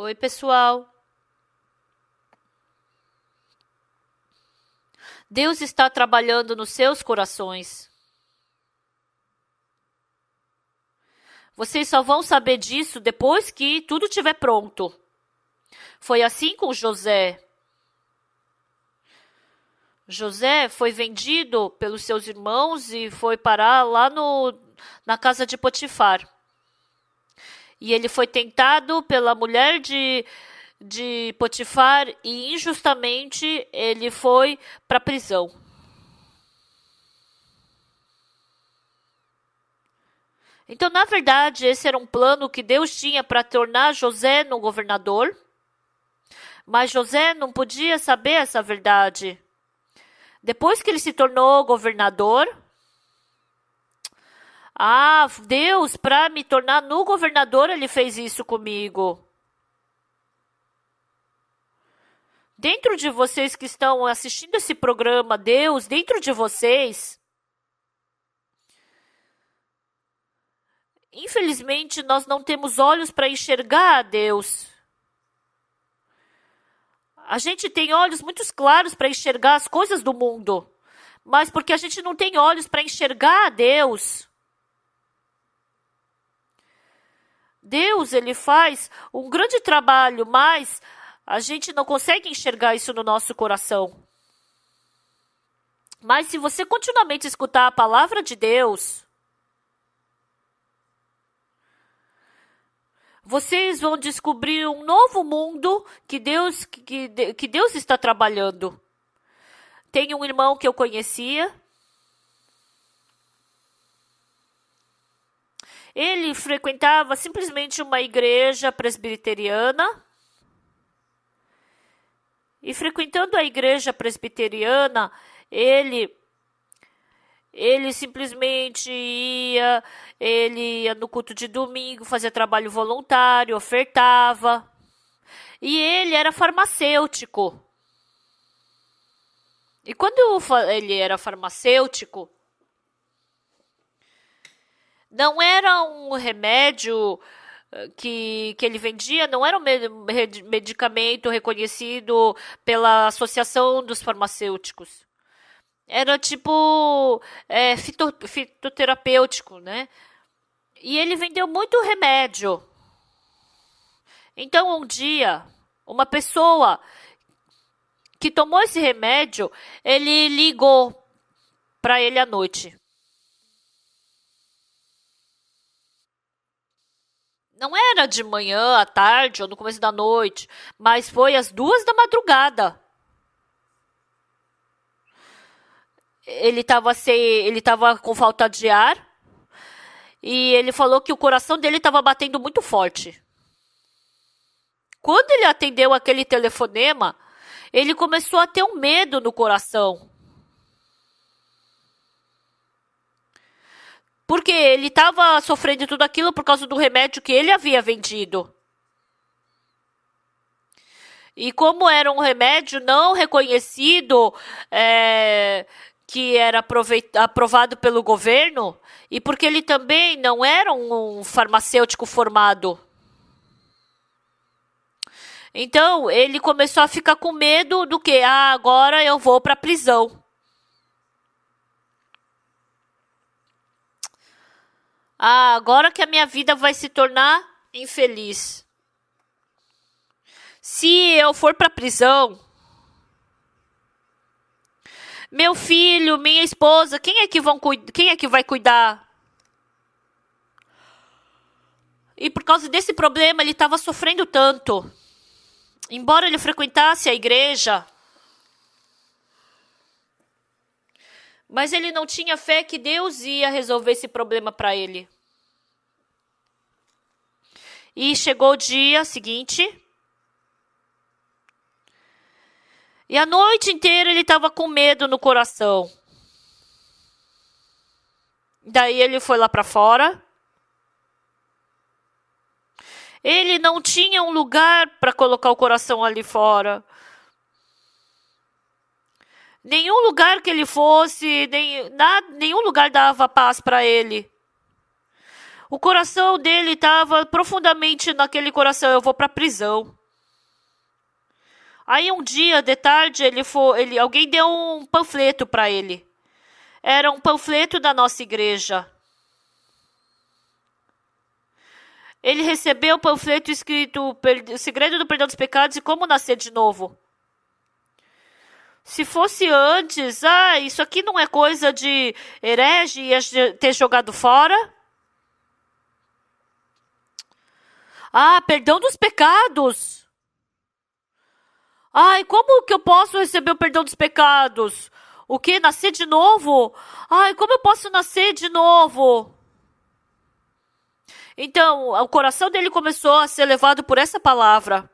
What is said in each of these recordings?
Oi, pessoal. Deus está trabalhando nos seus corações. Vocês só vão saber disso depois que tudo estiver pronto. Foi assim com José. José foi vendido pelos seus irmãos e foi parar lá na casa de Potifar. E ele foi tentado pela mulher de Potifar e injustamente ele foi para a prisão. Então, na verdade, esse era um plano que Deus tinha para tornar José no governador, mas José não podia saber essa verdade. Depois que ele se tornou governador, Deus, para me tornar no governador, ele fez isso comigo. Dentro de vocês que estão assistindo esse programa, Deus, dentro de vocês, infelizmente, nós não temos olhos para enxergar a Deus. A gente tem olhos muito claros para enxergar as coisas do mundo, mas porque a gente não tem olhos para enxergar a Deus. Deus, ele faz um grande trabalho, mas a gente não consegue enxergar isso no nosso coração. Mas se você continuamente escutar a palavra de Deus, vocês vão descobrir um novo mundo que Deus está trabalhando. Tem um irmão que eu conhecia. Ele frequentava simplesmente uma igreja presbiteriana. E frequentando a igreja presbiteriana, ele simplesmente ele ia no culto de domingo, fazia trabalho voluntário, ofertava. E ele era farmacêutico. E quando ele era farmacêutico, não era um remédio que ele vendia, não era um medicamento reconhecido pela Associação dos Farmacêuticos. Era tipo fitoterapêutico, né? E ele vendeu muito remédio. Então, um dia, uma pessoa que tomou esse remédio, ele ligou para ele à noite. Não era de manhã, à tarde ou no começo da noite, mas foi às 2 da madrugada. Ele estava com falta de ar e ele falou que o coração dele estava batendo muito forte. Quando ele atendeu aquele telefonema, ele começou a ter um medo no coração. Porque ele estava sofrendo tudo aquilo por causa do remédio que ele havia vendido. E como era um remédio não reconhecido, que era aprovado pelo governo, e porque ele também não era um farmacêutico formado. Então, ele começou a ficar com medo do que? Agora eu vou para a prisão. Agora que a minha vida vai se tornar infeliz. Se eu for para a prisão, meu filho, minha esposa, quem é que vai cuidar? E por causa desse problema, ele estava sofrendo tanto. Embora ele frequentasse a igreja, mas ele não tinha fé que Deus ia resolver esse problema para ele. E chegou o dia seguinte. E a noite inteira ele estava com medo no coração. Daí ele foi lá para fora. Ele não tinha um lugar para colocar o coração ali fora. Nenhum lugar que ele fosse, nenhum lugar dava paz para ele. O coração dele estava profundamente naquele coração, eu vou para a prisão. Aí um dia de tarde alguém deu um panfleto para ele. Era um panfleto da nossa igreja. Ele recebeu o panfleto escrito O Segredo do Perdão dos Pecados e Como Nascer de Novo. Se fosse antes, isso aqui não é coisa de herege, ia ter jogado fora. Perdão dos pecados. E como que eu posso receber o perdão dos pecados? O quê? Nascer de novo? Como eu posso nascer de novo? Então, o coração dele começou a ser levado por essa palavra.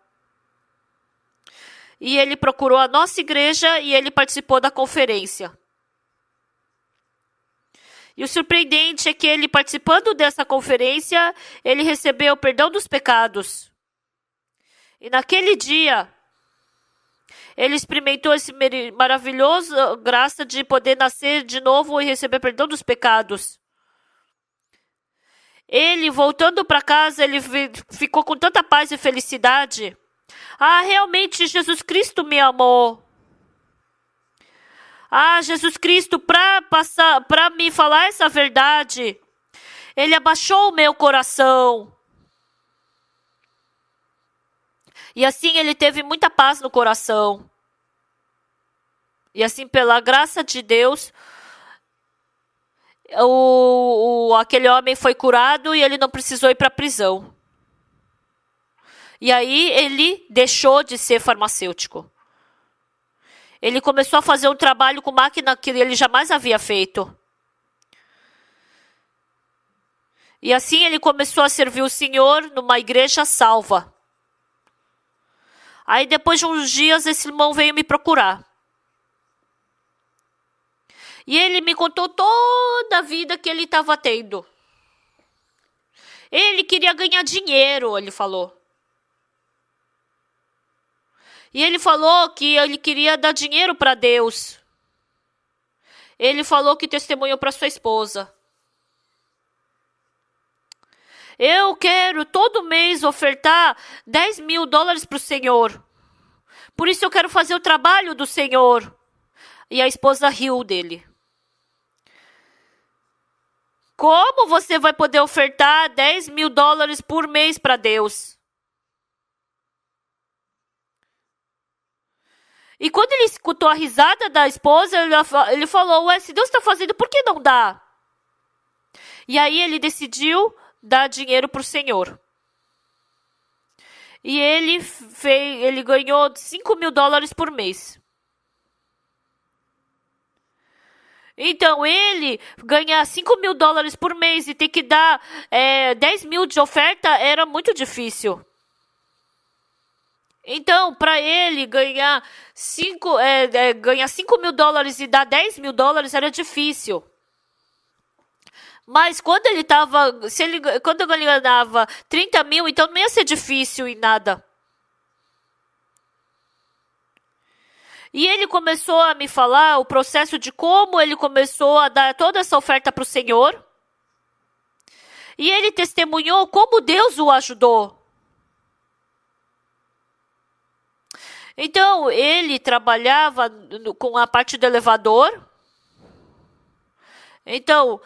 E ele procurou a nossa igreja e ele participou da conferência. E o surpreendente é que ele, participando dessa conferência, ele recebeu o perdão dos pecados. E naquele dia, ele experimentou esse maravilhoso graça de poder nascer de novo e receber perdão dos pecados. Ele, voltando para casa, ele ficou com tanta paz e felicidade. Realmente Jesus Cristo me amou. Jesus Cristo, para me falar essa verdade, Ele abaixou o meu coração. E assim ele teve muita paz no coração. E assim, pela graça de Deus, aquele homem foi curado e ele não precisou ir para a prisão. E aí ele deixou de ser farmacêutico. Ele começou a fazer um trabalho com máquina que ele jamais havia feito. E assim ele começou a servir o Senhor numa igreja salva. Aí depois de uns dias esse irmão veio me procurar. E ele me contou toda a vida que ele estava tendo. Ele queria ganhar dinheiro, ele falou. E ele falou que ele queria dar dinheiro para Deus. Ele falou que testemunhou para sua esposa. Eu quero todo mês ofertar $10.000 para o Senhor. Por isso eu quero fazer o trabalho do Senhor. E a esposa riu dele. Como você vai poder ofertar $10.000 por mês para Deus? E quando ele escutou a risada da esposa, ele falou, se Deus está fazendo, por que não dá? E aí ele decidiu dar dinheiro para o Senhor. E ele ganhou $5.000 por mês. Então, ele ganhar $5.000 por mês e ter que dar 10.000 de oferta era muito difícil. Então, para ele ganhar $5.000 e dar $10.000 era difícil. Mas quando ele ganhava 30.000, então não ia ser difícil em nada. E ele começou a me falar o processo de como ele começou a dar toda essa oferta para o Senhor. E ele testemunhou como Deus o ajudou. Então, ele trabalhava com a parte do elevador. Então,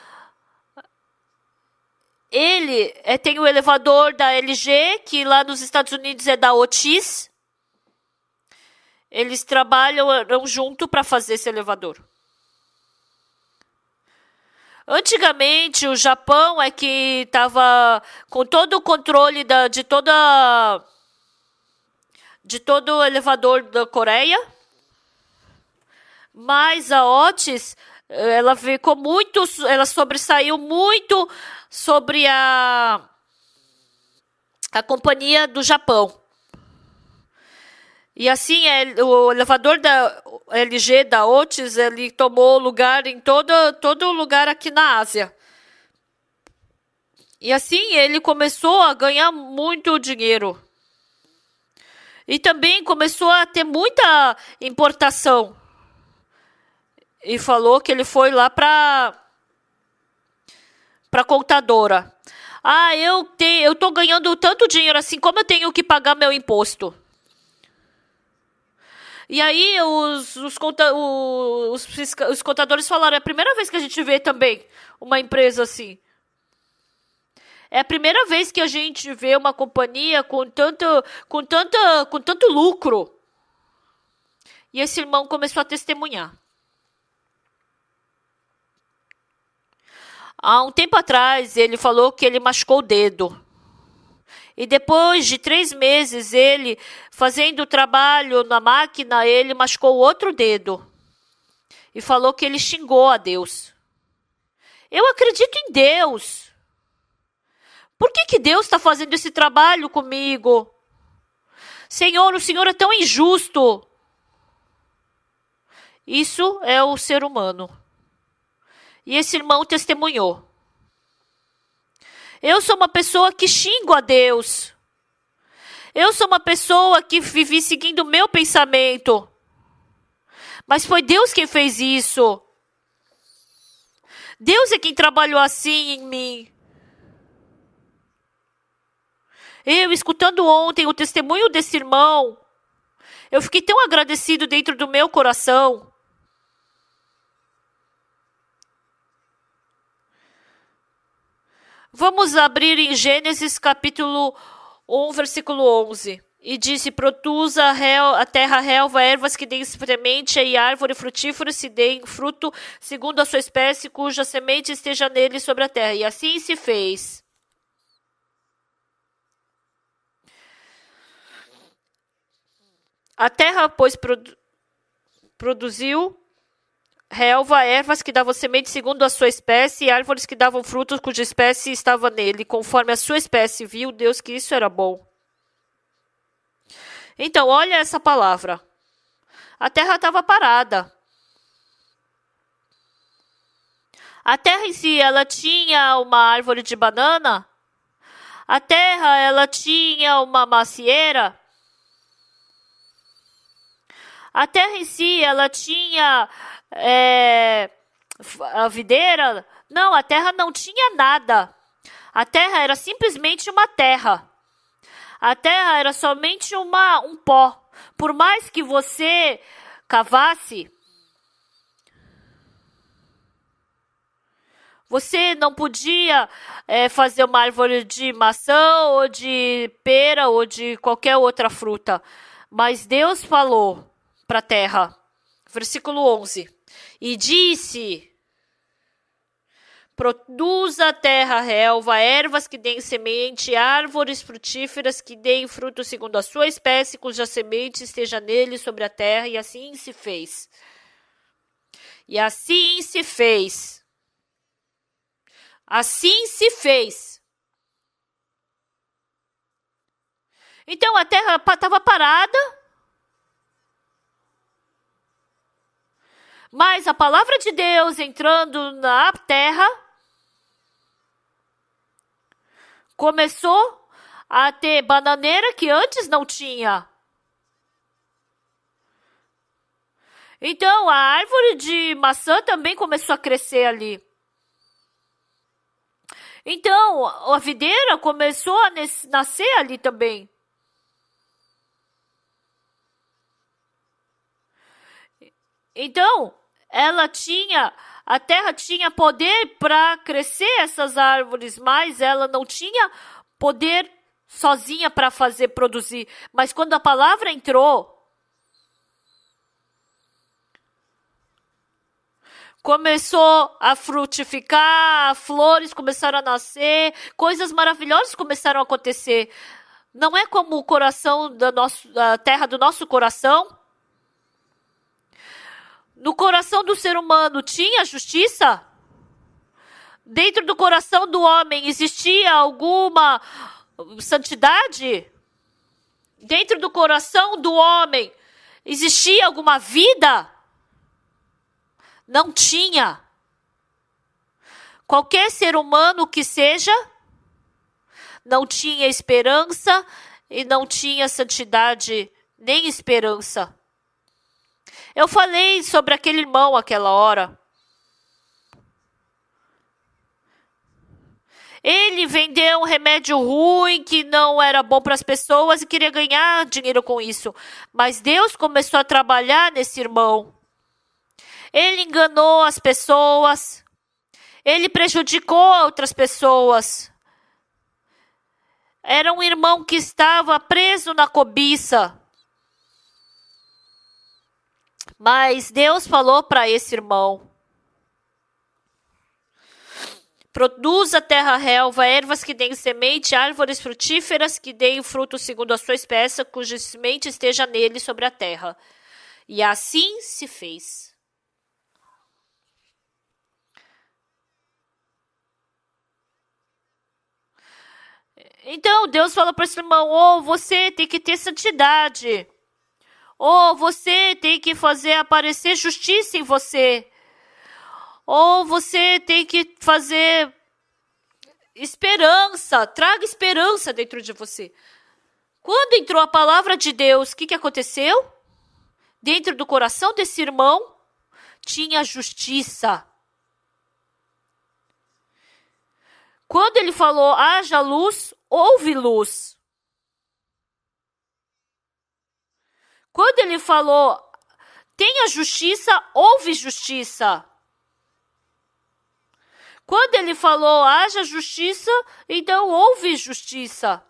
ele tem o elevador da LG, que lá nos Estados Unidos é da Otis. Eles trabalham junto para fazer esse elevador. Antigamente, o Japão é que estava com todo o controle de todo o elevador da Coreia. Mas a Otis, ela sobressaiu muito sobre a companhia do Japão. E assim, o elevador da LG, da Otis, ele tomou lugar em todo lugar aqui na Ásia. E assim, ele começou a ganhar muito dinheiro. E também começou a ter muita importação. E falou que ele foi lá para a contadora. Eu tô ganhando tanto dinheiro assim, como eu tenho que pagar meu imposto? E aí os contadores falaram, é a primeira vez que a gente vê também uma empresa assim. É a primeira vez que a gente vê uma companhia com tanto lucro. E esse irmão começou a testemunhar. Há um tempo atrás, ele falou que ele machucou o dedo. E depois de 3 meses, ele, fazendo o trabalho na máquina, ele machucou o outro dedo. E falou que ele xingou a Deus. Eu acredito em Deus. Por que Deus está fazendo esse trabalho comigo? Senhor, o Senhor é tão injusto. Isso é o ser humano. E esse irmão testemunhou. Eu sou uma pessoa que xingo a Deus. Eu sou uma pessoa que vivi seguindo o meu pensamento. Mas foi Deus quem fez isso. Deus é quem trabalhou assim em mim. Eu, escutando ontem o testemunho desse irmão, eu fiquei tão agradecido dentro do meu coração. Vamos abrir em Gênesis capítulo 1, versículo 11. E disse, produza a terra relva, ervas que deem semente, e árvore frutífera se deem fruto, segundo a sua espécie, cuja semente esteja nele sobre a terra. E assim se fez. A terra, pois, produziu relva, ervas que davam semente segundo a sua espécie, e árvores que davam frutos cuja espécie estava nele, conforme a sua espécie. Viu Deus que isso era bom. Então, olha essa palavra. A terra estava parada. A terra em si, ela tinha uma árvore de banana. A terra, ela tinha uma macieira. A terra em si, ela tinha a videira. Não, a terra não tinha nada. A terra era simplesmente uma terra. A terra era somente um pó. Por mais que você cavasse, você não podia fazer uma árvore de maçã ou de pera ou de qualquer outra fruta. Mas Deus falou para a terra, versículo 11, e disse, produza a terra relva, ervas que deem semente, árvores frutíferas que deem fruto segundo a sua espécie, cuja semente esteja nele sobre a terra, e assim se fez. E assim se fez. Assim se fez. Então a terra estava parada, mas a palavra de Deus entrando na terra começou a ter bananeira que antes não tinha. Então a árvore de maçã também começou a crescer ali. Então a videira começou a nascer ali também. Então, a terra tinha poder para crescer essas árvores, mas ela não tinha poder sozinha para produzir. Mas quando a palavra entrou, começou a frutificar, flores começaram a nascer, coisas maravilhosas começaram a acontecer. Não é como o coração da terra do nosso coração. No coração do ser humano tinha justiça? Dentro do coração do homem existia alguma santidade? Dentro do coração do homem existia alguma vida? Não tinha. Qualquer ser humano que seja, não tinha esperança e não tinha santidade nem esperança. Eu falei sobre aquele irmão aquela hora. Ele vendeu um remédio ruim que não era bom para as pessoas e queria ganhar dinheiro com isso. Mas Deus começou a trabalhar nesse irmão. Ele enganou as pessoas. Ele prejudicou outras pessoas. Era um irmão que estava preso na cobiça. Mas Deus falou para esse irmão: produza terra, relva, ervas que deem semente, árvores frutíferas que deem fruto segundo a sua espécie, cuja semente esteja nele sobre a terra. E assim se fez. Então Deus falou para esse irmão: oh, você tem que ter santidade. Oh, você tem que fazer aparecer justiça em você. Ou você tem que fazer esperança, traga esperança dentro de você. Quando entrou a palavra de Deus, o que aconteceu? Dentro do coração desse irmão, tinha justiça. Quando ele falou, haja luz, houve luz. Quando ele falou, tenha justiça, houve justiça. Quando ele falou, haja justiça, então houve justiça.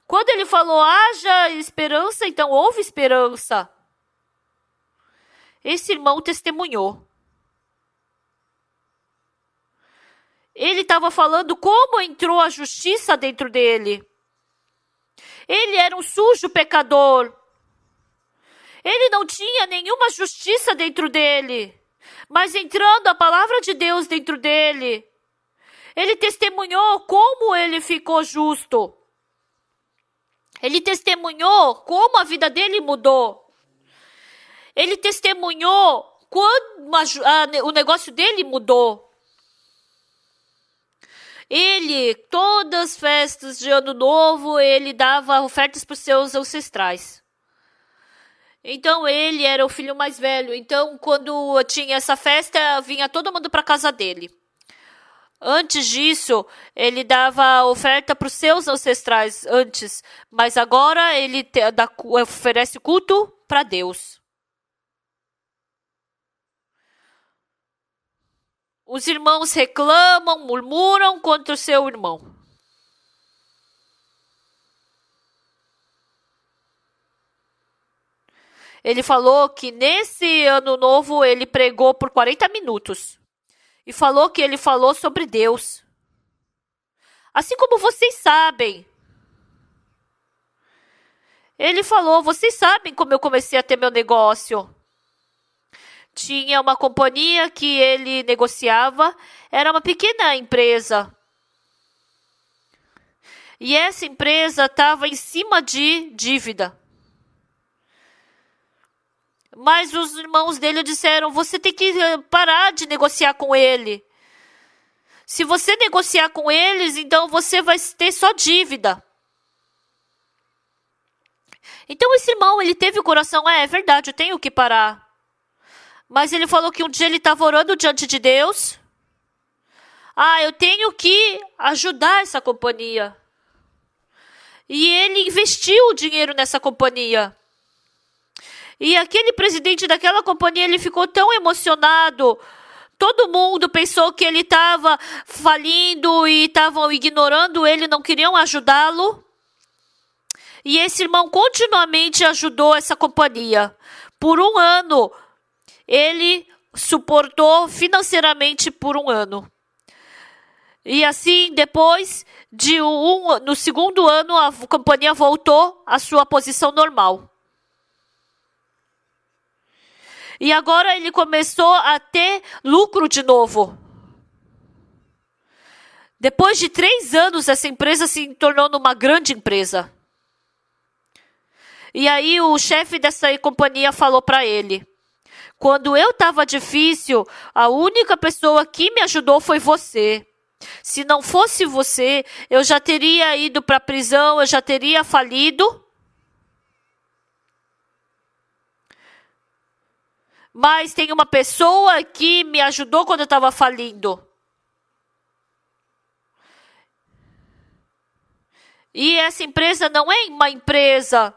Quando ele falou, haja esperança, então houve esperança. Esse irmão testemunhou. Ele estava falando como entrou a justiça dentro dele. Ele era um sujo pecador. Ele não tinha nenhuma justiça dentro dele. Mas entrando a palavra de Deus dentro dele, ele testemunhou como ele ficou justo. Ele testemunhou como a vida dele mudou. Ele testemunhou como o negócio dele mudou. Ele, todas as festas de ano novo, ele dava ofertas para os seus ancestrais. Então, ele era o filho mais velho. Então, quando tinha essa festa, vinha todo mundo para a casa dele. Antes disso, ele dava oferta para os seus ancestrais antes. Mas agora, ele oferece culto para Deus. Os irmãos reclamam, murmuram contra o seu irmão. Ele falou que nesse ano novo ele pregou por 40 minutos. E falou que ele falou sobre Deus. Assim como vocês sabem. Ele falou, vocês sabem como eu comecei a ter meu negócio. Tinha uma companhia que ele negociava. Era uma pequena empresa. E essa empresa estava em cima de dívida. Mas os irmãos dele disseram, você tem que parar de negociar com ele. Se você negociar com eles, então você vai ter só dívida. Então esse irmão, ele teve o coração, é verdade, eu tenho que parar. Mas ele falou que um dia ele estava orando diante de Deus. Eu tenho que ajudar essa companhia. E ele investiu o dinheiro nessa companhia. E aquele presidente daquela companhia, ele ficou tão emocionado. Todo mundo pensou que ele estava falindo e estavam ignorando ele, não queriam ajudá-lo. E esse irmão continuamente ajudou essa companhia. Por um ano, ele suportou financeiramente por um ano. E assim, depois no segundo ano, a companhia voltou à sua posição normal. E agora ele começou a ter lucro de novo. Depois de 3 anos, essa empresa se tornou uma grande empresa. E aí o chefe dessa companhia falou para ele, quando eu estava difícil, a única pessoa que me ajudou foi você. Se não fosse você, eu já teria ido para a prisão, eu já teria falido. Mas tem uma pessoa que me ajudou quando eu estava falindo. E essa empresa não é uma empresa.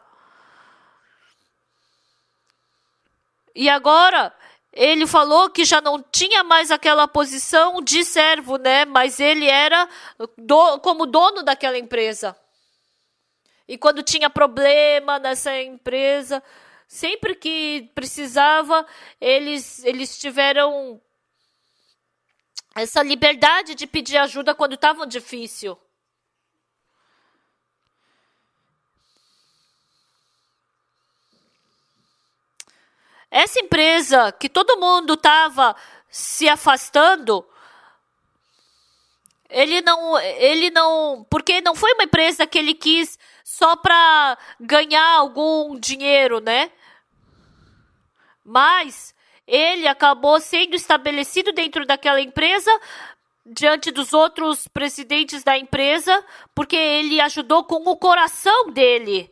E agora, ele falou que já não tinha mais aquela posição de servo, né? Mas ele era como dono daquela empresa. E quando tinha problema nessa empresa, sempre que precisava, eles tiveram essa liberdade de pedir ajuda quando estava difícil. Essa empresa que todo mundo estava se afastando, ele não, porque não foi uma empresa que ele quis só para ganhar algum dinheiro, né? Mas ele acabou sendo estabelecido dentro daquela empresa, diante dos outros presidentes da empresa, porque ele ajudou com o coração dele.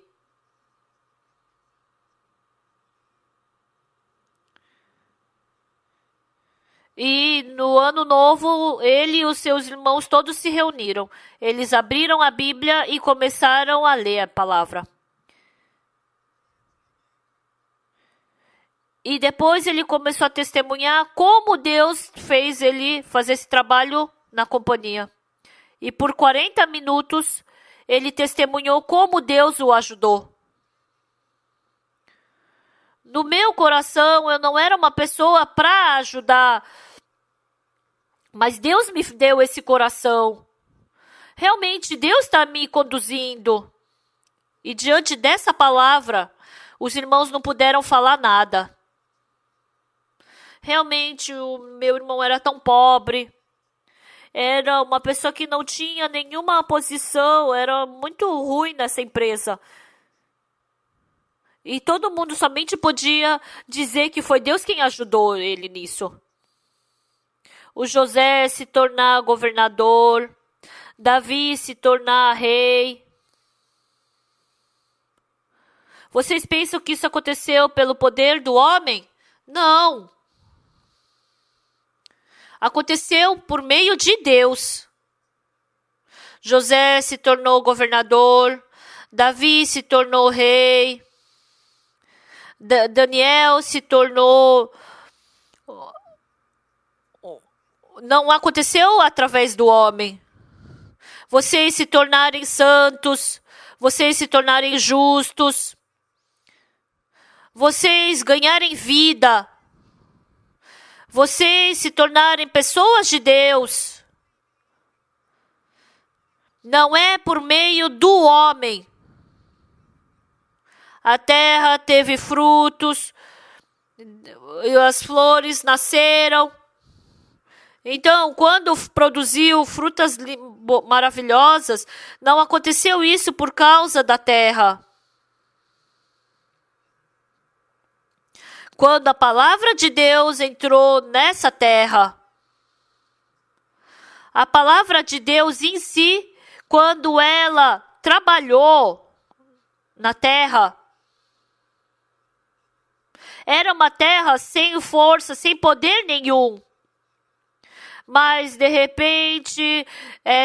E no ano novo, ele e os seus irmãos todos se reuniram. Eles abriram a Bíblia e começaram a ler a palavra. E depois ele começou a testemunhar como Deus fez ele fazer esse trabalho na companhia. E por 40 minutos, ele testemunhou como Deus o ajudou. No meu coração, eu não era uma pessoa para ajudar, mas Deus me deu esse coração. Realmente, Deus está me conduzindo. E diante dessa palavra, os irmãos não puderam falar nada. Realmente, o meu irmão era tão pobre. Era uma pessoa que não tinha nenhuma posição. Era muito ruim nessa empresa. E todo mundo somente podia dizer que foi Deus quem ajudou ele nisso. O José se tornar governador. Davi se tornar rei. Vocês pensam que isso aconteceu pelo poder do homem? Não. Aconteceu por meio de Deus. José se tornou governador. Davi se tornou rei. Daniel se tornou... Não aconteceu através do homem. Vocês se tornarem santos. Vocês se tornarem justos. Vocês ganharem vida. Vocês se tornarem pessoas de Deus. Não é por meio do homem. A terra teve frutos. As flores nasceram. Então, quando produziu frutas maravilhosas, não aconteceu isso por causa da terra. Quando a palavra de Deus entrou nessa terra, a palavra de Deus em si, quando ela trabalhou na terra, era uma terra sem força, sem poder nenhum. Mas, de repente,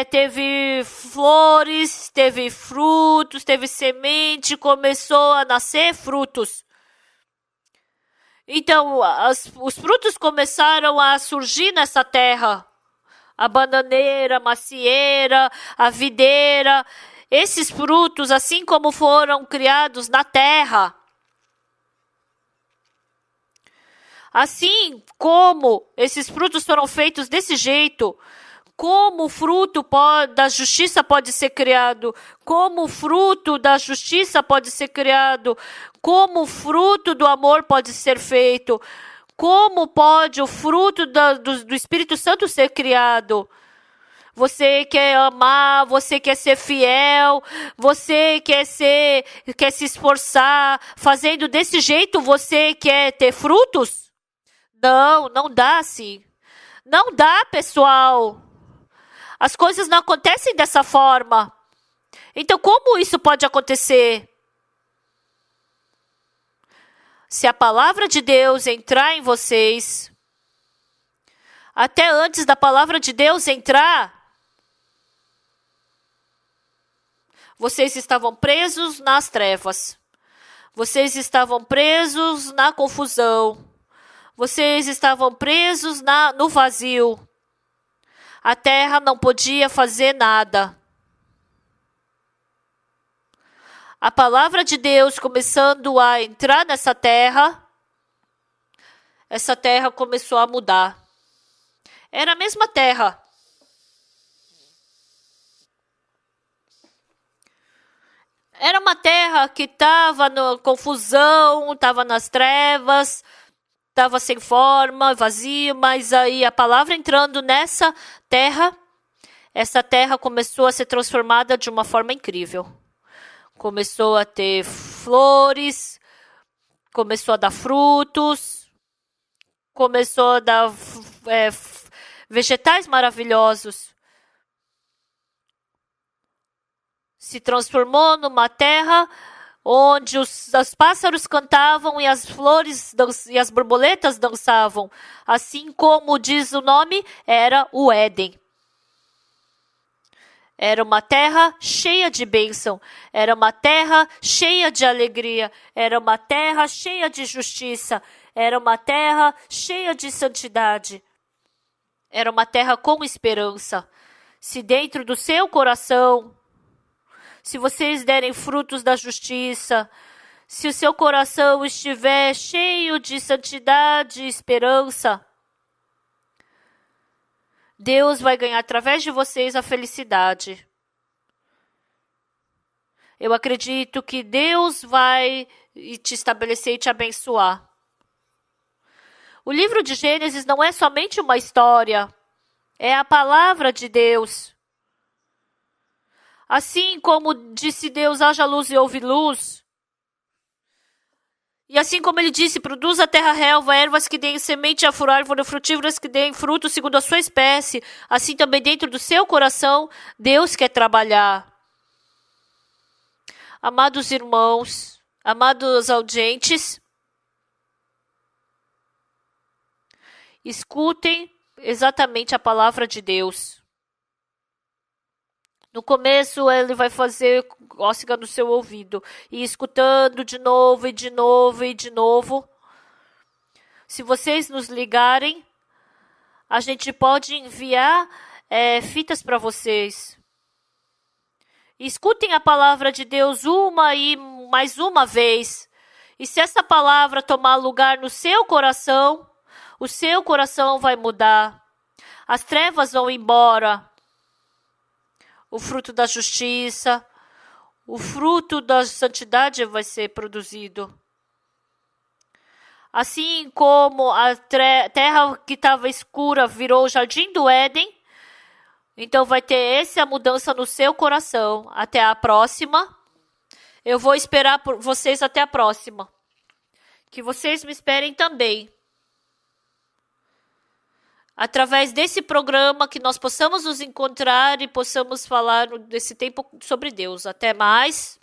teve flores, teve frutos, teve semente, começou a nascer frutos. Então, os frutos começaram a surgir nessa terra. A bananeira, a macieira, a videira. Esses frutos, assim como foram criados na terra, assim como esses frutos foram feitos desse jeito, como o fruto da justiça pode ser criado, como o fruto da justiça pode ser criado, como o fruto do amor pode ser feito, como pode o fruto do Espírito Santo ser criado. Você quer amar, você quer ser fiel, você quer se esforçar, fazendo desse jeito você quer ter frutos? Não, não dá assim. Não dá, pessoal. As coisas não acontecem dessa forma. Então, como isso pode acontecer? Se a palavra de Deus entrar em vocês, até antes da palavra de Deus entrar, Vocês estavam presos nas trevas. Vocês estavam presos na confusão. Vocês estavam presos no vazio. A terra não podia fazer nada. A palavra de Deus começando a entrar nessa terra, essa terra começou a mudar. Era a mesma terra. Era uma terra que estava na confusão, estava nas trevas, estava sem forma, vazia, mas aí a palavra entrando nessa terra, essa terra começou a ser transformada de uma forma incrível. Começou a ter flores, começou a dar frutos, começou a dar vegetais maravilhosos. Se transformou numa terra onde os pássaros cantavam e as flores e as borboletas dançavam. Assim como diz o nome, era o Éden. Era uma terra cheia de bênção. Era uma terra cheia de alegria. Era uma terra cheia de justiça. Era uma terra cheia de santidade. Era uma terra com esperança. Se dentro do seu coração, se vocês derem frutos da justiça, se o seu coração estiver cheio de santidade e esperança, Deus vai ganhar através de vocês a felicidade. Eu acredito que Deus vai te estabelecer e te abençoar. O livro de Gênesis não é somente uma história, é a palavra de Deus. Assim como disse Deus, haja luz e houve luz. E assim como ele disse, produza a terra relva, ervas que deem semente, árvores frutíferas que deem fruto segundo a sua espécie. Assim também dentro do seu coração, Deus quer trabalhar. Amados irmãos, amados audientes, escutem exatamente a palavra de Deus. No começo, ele vai fazer cócega no seu ouvido. E escutando de novo, e de novo, e de novo. Se vocês nos ligarem, a gente pode enviar fitas para vocês. Escutem a palavra de Deus uma e mais uma vez. E se essa palavra tomar lugar no seu coração, o seu coração vai mudar. As trevas vão embora. O fruto da justiça, o fruto da santidade vai ser produzido. Assim como a terra que estava escura virou o jardim do Éden, então vai ter essa mudança no seu coração. Até a próxima. Eu vou esperar por vocês até a próxima. Que vocês me esperem também. Através desse programa, que nós possamos nos encontrar e possamos falar nesse tempo sobre Deus. Até mais.